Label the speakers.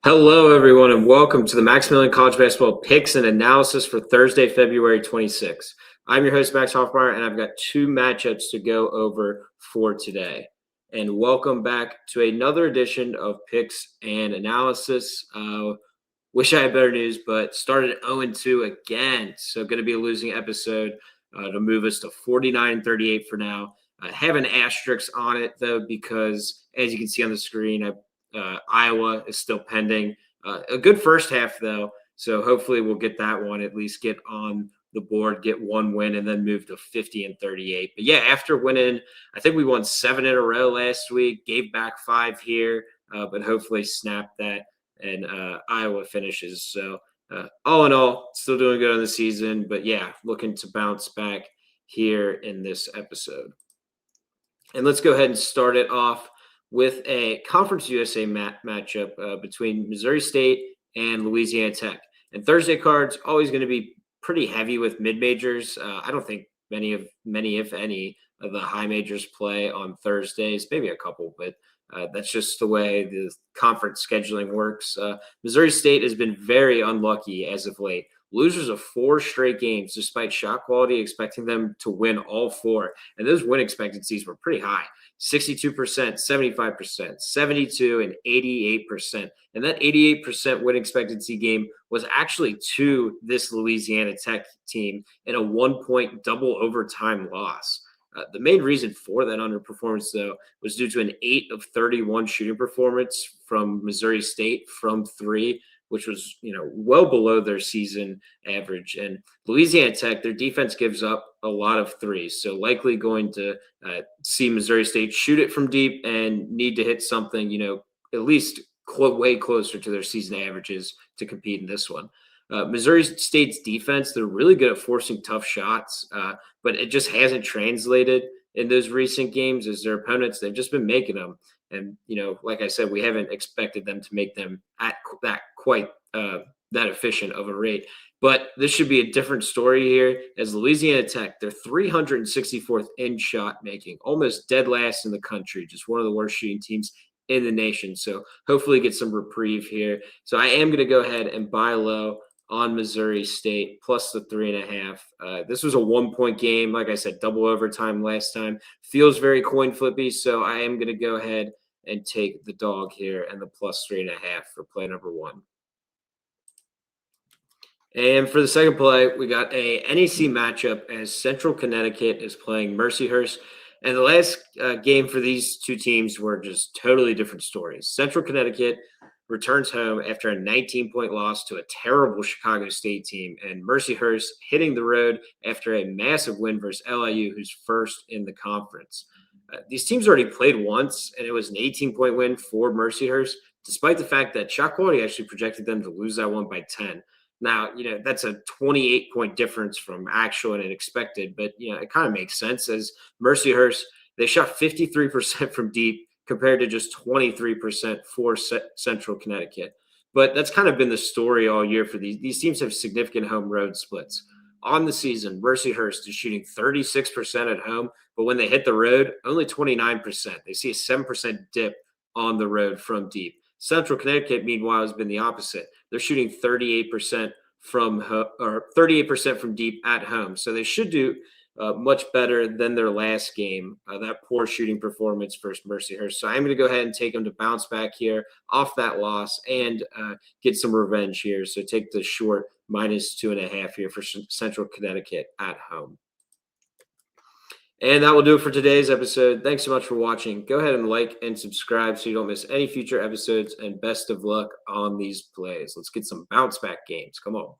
Speaker 1: Hello, everyone, and welcome to the Maximilian College Basketball Picks and Analysis for Thursday, February 26th. I'm your host, Max Hofmeyer, and I've got two matchups to go over for today. And welcome back to another edition of Picks and Analysis. Wish I had better news, but started at 0-2 again. So going to be a losing episode to move us to 49-38 for now. I have an asterisk on it, though, because as you can see on the screen, Iowa is still pending. A good first half, though. So hopefully we'll get that one, at least get on the board, get one win, and then move to 50-38. But yeah, after winning, I think we won 7 in a row last week, gave back 5 here, but hopefully snap that and Iowa finishes. So all in all, still doing good on the season. But yeah, looking to bounce back here in this episode. And let's go ahead and start it off with a Conference USA matchup between Missouri State and Louisiana Tech. And Thursday cards always going to be pretty heavy with mid-majors. I don't think many, if any, of the high majors play on Thursdays. Maybe a couple, but that's just the way the conference scheduling works. Missouri State has been very unlucky as of late. Losers of 4 straight games, despite shot quality, expecting them to win all 4. And those win expectancies were pretty high. 62%, 75%, 72, and 88%. And that 88% win expectancy game was actually to this Louisiana Tech team in a 1-point double overtime loss. The main reason for that underperformance, though, was due to an 8 of 31 shooting performance from Missouri State from 3, which was, well below their season average. And Louisiana Tech, their defense gives up a lot of threes. So likely going to see Missouri State shoot it from deep and need to hit something, at least way closer to their season averages to compete in this one. Missouri State's defense, they're really good at forcing tough shots, but it just hasn't translated in those recent games as their opponents. They've just been making them. And, like I said, we haven't expected them to make them at that quite that efficient of a rate. But this should be a different story here as Louisiana Tech, they're 364th in shot making, almost dead last in the country, just one of the worst shooting teams in the nation. So hopefully get some reprieve here. So I am going to go ahead and buy low on Missouri State plus the 3.5. This was a 1-point game. Like I said, double overtime last time. Feels very coin flippy. So I am going to go ahead and take the dog here and the plus 3.5 for play number 1. And for the second play, we got a NEC matchup as Central Connecticut is playing Mercyhurst. And the last game for these two teams were just totally different stories. Central Connecticut returns home after a 19-point loss to a terrible Chicago State team, and Mercyhurst hitting the road after a massive win versus LIU, who's first in the conference. These teams already played once, and it was an 18-point win for Mercyhurst, despite the fact that shot quality actually projected them to lose that one by 10. Now, that's a 28-point difference from actual and expected, but, it kind of makes sense as Mercyhurst, they shot 53% from deep compared to just 23% for Central Connecticut. But that's kind of been the story all year for these. These teams have significant home road splits. On the season, Mercyhurst is shooting 36% at home, but when they hit the road, only 29%. They see a 7% dip on the road from deep. Central Connecticut, meanwhile, has been the opposite. They're shooting 38% from deep at home. So they should do much better than their last game, that poor shooting performance versus Mercyhurst. So I'm going to go ahead and take them to bounce back here off that loss and get some revenge here. So take the short minus 2.5 here for Central Connecticut at home. And that will do it for today's episode. Thanks so much for watching. Go ahead and like and subscribe so you don't miss any future episodes, and best of luck on these plays. Let's get some bounce back games. Come on.